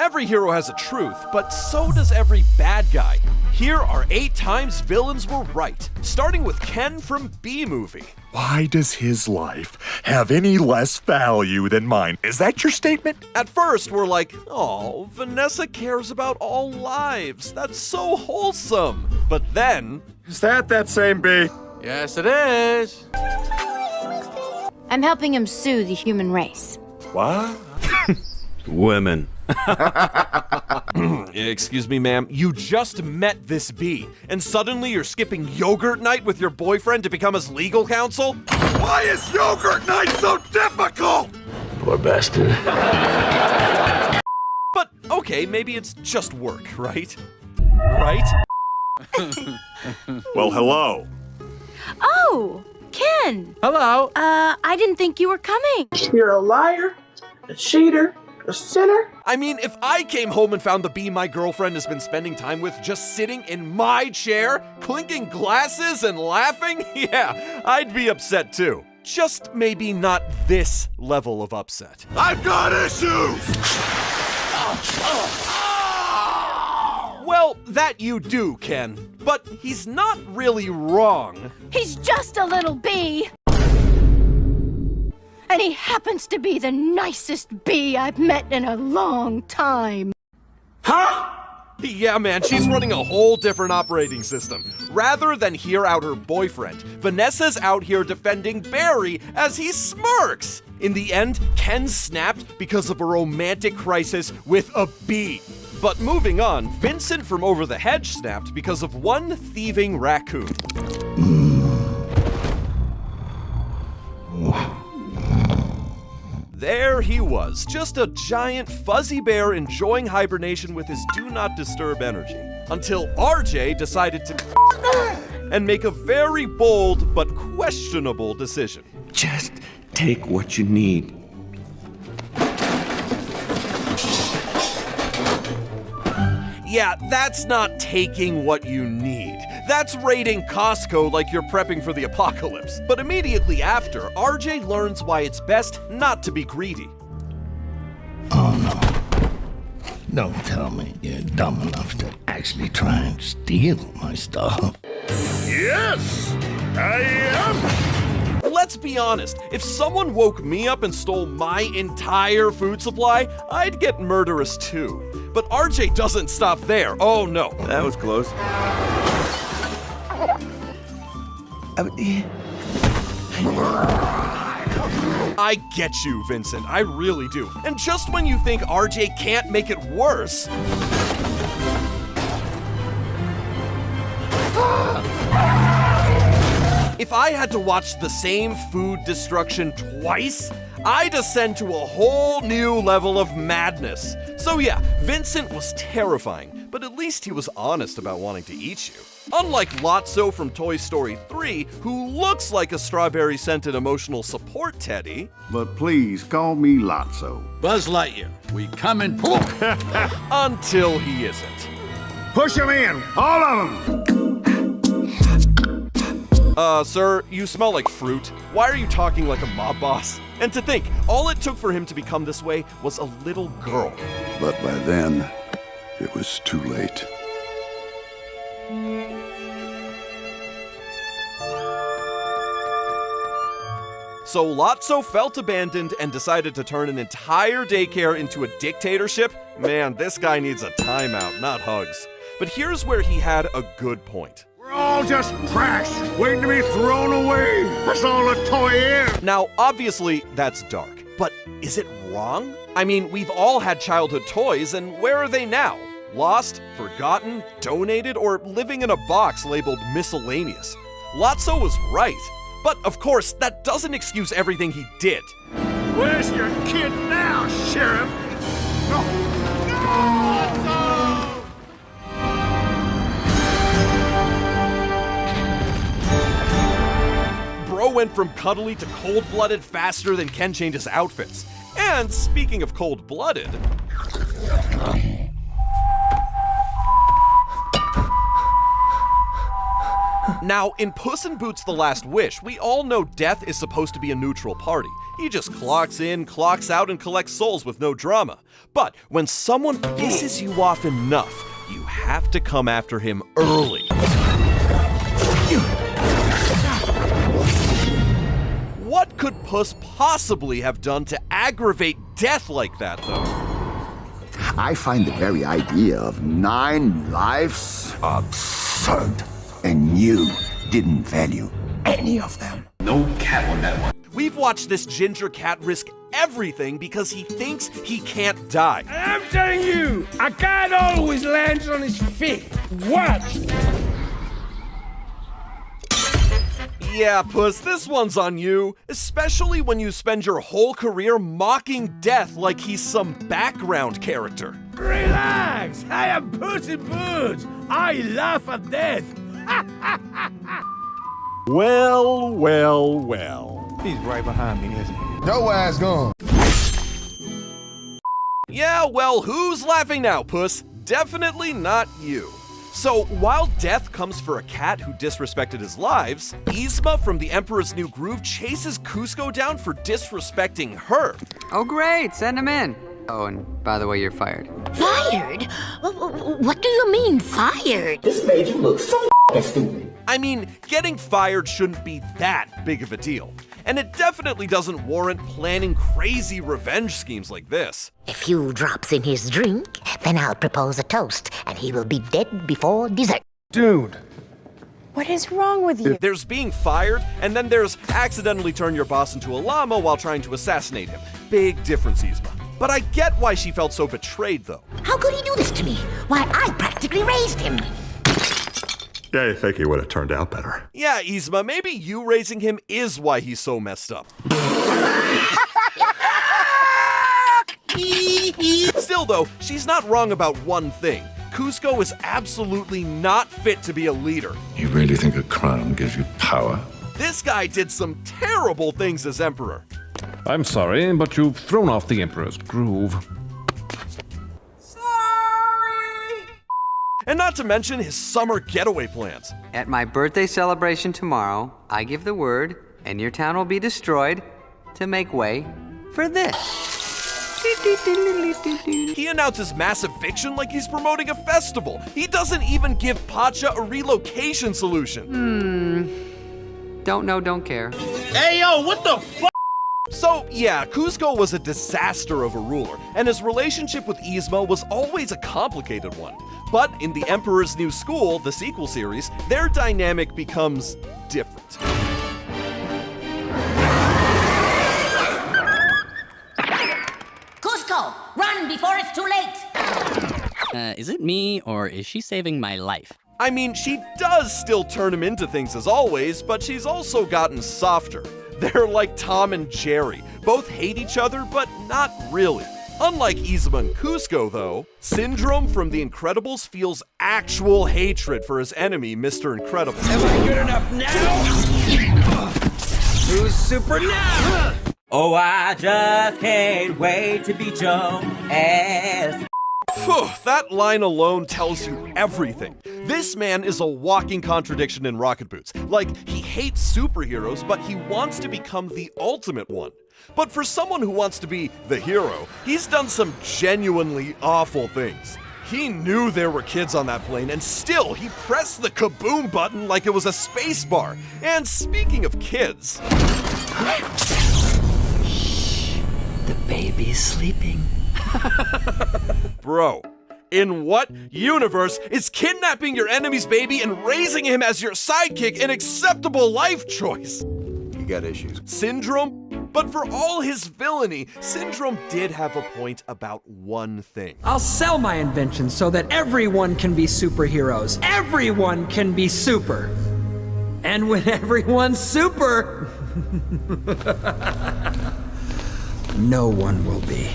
Every hero has a truth, but so does every bad guy. Here are 8 times villains were right, starting with Ken from B-Movie. Why does his life have any less value than mine? Is that your statement? At first, we're like, oh, Vanessa cares about all lives. That's so wholesome. But then... Is that same B? Yes, it is. I'm helping him sue the human race. What? Women. Excuse me, ma'am. You just met this bee, and suddenly you're skipping yogurt night with your boyfriend to become his legal counsel? Why is yogurt night so difficult? Poor bastard. But, okay, maybe it's just work, right? Right? Well, hello. Oh, Ken. Hello. I didn't think you were coming. You're a liar, a cheater, a sinner. I mean, if I came home and found the bee my girlfriend has been spending time with just sitting in my chair, clinking glasses and laughing, yeah, I'd be upset too. Just maybe not this level of upset. I've got issues! Well, that you do, Ken. But he's not really wrong. He's just a little bee. And he happens to be the nicest bee I've met in a long time. Huh? Yeah, man, she's running a whole different operating system. Rather than hear out her boyfriend, Vanessa's out here defending Barry as he smirks. In the end, Ken snapped because of a romantic crisis with a bee. But moving on, Vincent from Over the Hedge snapped because of one thieving raccoon. There he was, just a giant fuzzy bear enjoying hibernation with his do not disturb energy. Until RJ decided to and make a very bold but questionable decision. Just take what you need. Yeah, that's not taking what you need. That's raiding Costco like you're prepping for the apocalypse. But immediately after, RJ learns why it's best not to be greedy. Oh no. Don't tell me you're dumb enough to actually try and steal my stuff. Yes, I am! Let's be honest, if someone woke me up and stole my entire food supply, I'd get murderous too. But RJ doesn't stop there. Oh no. That was close. I get you, Vincent. I really do. And just when you think RJ can't make it worse... If I had to watch the same food destruction twice, I'd ascend to a whole new level of madness. So yeah, Vincent was terrifying, but at least he was honest about wanting to eat you. Unlike Lotso from Toy Story 3, who looks like a strawberry-scented emotional support teddy. But please call me Lotso. Buzz Lightyear, we coming. Until he isn't. Push him in, all of them! Sir, you smell like fruit. Why are you talking like a mob boss? And to think, all it took for him to become this way was a little girl. But by then, it was too late. So Lotso felt abandoned and decided to turn an entire daycare into a dictatorship? Man, this guy needs a timeout, not hugs. But here's where he had a good point. We're all just trash, waiting to be thrown away. That's all a toy is. Now, obviously, that's dark. But is it wrong? I mean, we've all had childhood toys, and where are they now? Lost, forgotten, donated, or living in a box labeled miscellaneous? Lotso was right. But, of course, that doesn't excuse everything he did. Where's your kid now, Sheriff? Bro went from cuddly to cold-blooded faster than Ken changed his outfits. And speaking of cold-blooded... Now, in Puss in Boots: The Last Wish, we all know Death is supposed to be a neutral party. He just clocks in, clocks out, and collects souls with no drama. But when someone pisses you off enough, you have to come after him early. What could Puss possibly have done to aggravate Death like that, though? I find the very idea of 9 lives absurd. And you didn't value any of them. No cat on that one. We've watched this ginger cat risk everything because he thinks he can't die. I'm telling you, a cat always lands on his feet. Watch. Yeah, Puss, this one's on you, especially when you spend your whole career mocking Death like he's some background character. Relax. I am Puss in Boots. I laugh at death. Well, well, well. He's right behind me, isn't he? No ass gone. Yeah, well, who's laughing now, Puss? Definitely not you. So, while Death comes for a cat who disrespected his lives, Yzma from The Emperor's New Groove chases Kuzco down for disrespecting her. Oh, great. Send him in. Oh, and by the way, you're fired. Fired? What do you mean, fired? This made you look so stupid. I mean, getting fired shouldn't be that big of a deal. And it definitely doesn't warrant planning crazy revenge schemes like this. A few drops in his drink, then I'll propose a toast, and he will be dead before dessert. Dude. What is wrong with you? There's being fired, and then there's accidentally turn your boss into a llama while trying to assassinate him. Big difference, Yzma. But I get why she felt so betrayed, though. How could he do this to me? Why, I practically raised him. Yeah, you think he would have turned out better. Yeah, Yzma, maybe you raising him is why he's so messed up. Still, though, she's not wrong about one thing. Kuzco is absolutely not fit to be a leader. You really think a crown gives you power? This guy did some terrible things as Emperor. I'm sorry, but you've thrown off the Emperor's groove. And not to mention his summer getaway plans. At my birthday celebration tomorrow, I give the word, and your town will be destroyed to make way for this. He announces massive fiction like he's promoting a festival. He doesn't even give Pacha a relocation solution. Don't know, don't care. Hey, yo, what the fuck? So, yeah, Kuzco was a disaster of a ruler, and his relationship with Yzma was always a complicated one. But in The Emperor's New School, the sequel series, their dynamic becomes different. Kuzco, run before it's too late! Is it me, or is she saving my life? I mean, she does still turn him into things as always, but she's also gotten softer. They're like Tom and Jerry. Both hate each other, but not really. Unlike Yzma and Kuzco, though, Syndrome from The Incredibles feels actual hatred for his enemy, Mr. Incredible. Am I good enough now? Who's super now? Oh, I just can't wait to be Joe S. Phew, that line alone tells you everything. This man is a walking contradiction in Rocket Boots. Like, he hates superheroes, but he wants to become the ultimate one. But for someone who wants to be the hero, he's done some genuinely awful things. He knew there were kids on that plane, and still he pressed the kaboom button like it was a space bar. And speaking of kids... Shh, the baby's sleeping. Bro, in what universe is kidnapping your enemy's baby and raising him as your sidekick an acceptable life choice? You got issues. Syndrome? But for all his villainy, Syndrome did have a point about one thing. I'll sell my invention so that everyone can be superheroes. Everyone can be super. And when everyone's super, no one will be.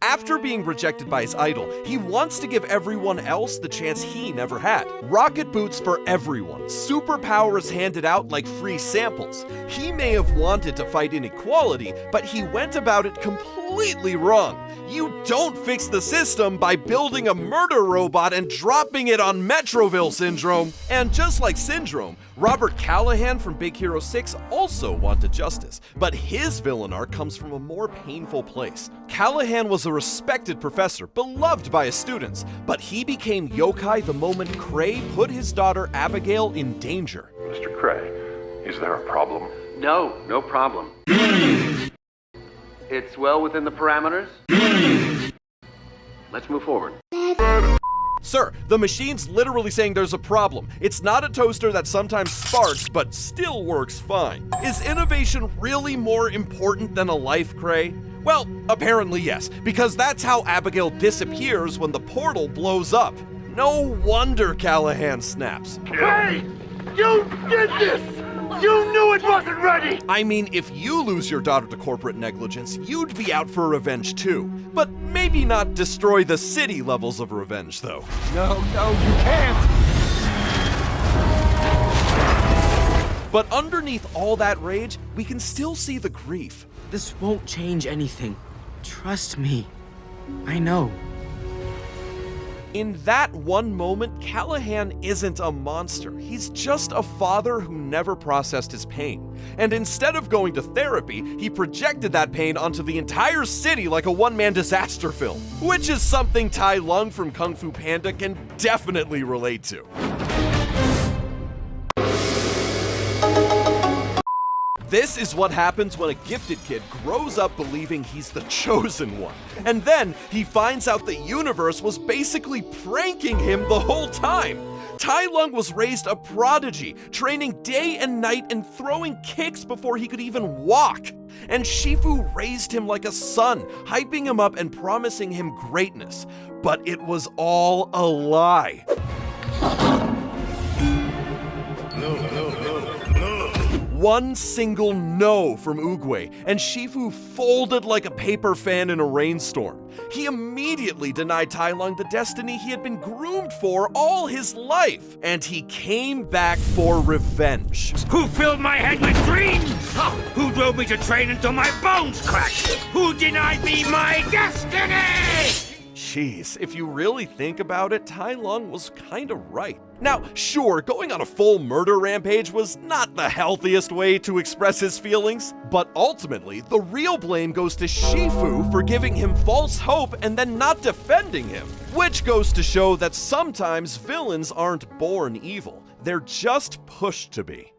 After being rejected by his idol, he wants to give everyone else the chance he never had. Rocket boots for everyone. Superpowers handed out like free samples. He may have wanted to fight inequality, but he went about it completely completely wrong. You don't fix the system by building a murder robot and dropping it on Metroville Syndrome. And just like Syndrome, Robert Callahan from Big Hero 6 also wanted justice, but his villain arc comes from a more painful place. Callahan was a respected professor, beloved by his students, but he became yokai the moment Cray put his daughter Abigail in danger. Mr. Cray, is there a problem? No, no problem. It's well within the parameters. Let's move forward. Sir, the machine's literally saying there's a problem. It's not a toaster that sometimes sparks, but still works fine. Is innovation really more important than a life, Cray? Well, apparently yes, because that's how Abigail disappears when the portal blows up. No wonder Callahan snaps. Hey! You did this! You knew it wasn't ready! I mean, if you lose your daughter to corporate negligence, you'd be out for revenge too. But maybe not destroy the city levels of revenge, though. No, you can't! But underneath all that rage, we can still see the grief. This won't change anything. Trust me. I know. In that one moment, Callahan isn't a monster. He's just a father who never processed his pain. And instead of going to therapy, he projected that pain onto the entire city like a one-man disaster film, which is something Tai Lung from Kung Fu Panda can definitely relate to. This is what happens when a gifted kid grows up believing he's the chosen one. And then he finds out the universe was basically pranking him the whole time. Tai Lung was raised a prodigy, training day and night and throwing kicks before he could even walk. And Shifu raised him like a son, hyping him up and promising him greatness. But it was all a lie. One single no from Oogway, and Shifu folded like a paper fan in a rainstorm. He immediately denied Tai Lung the destiny he had been groomed for all his life, and he came back for revenge. Who filled my head with dreams? Who drove me to train until my bones cracked? Who denied me my destiny? Jeez, if you really think about it, Tai Lung was kinda right. Now, sure, going on a full murder rampage was not the healthiest way to express his feelings, but ultimately, the real blame goes to Shifu for giving him false hope and then not defending him. Which goes to show that sometimes villains aren't born evil, they're just pushed to be.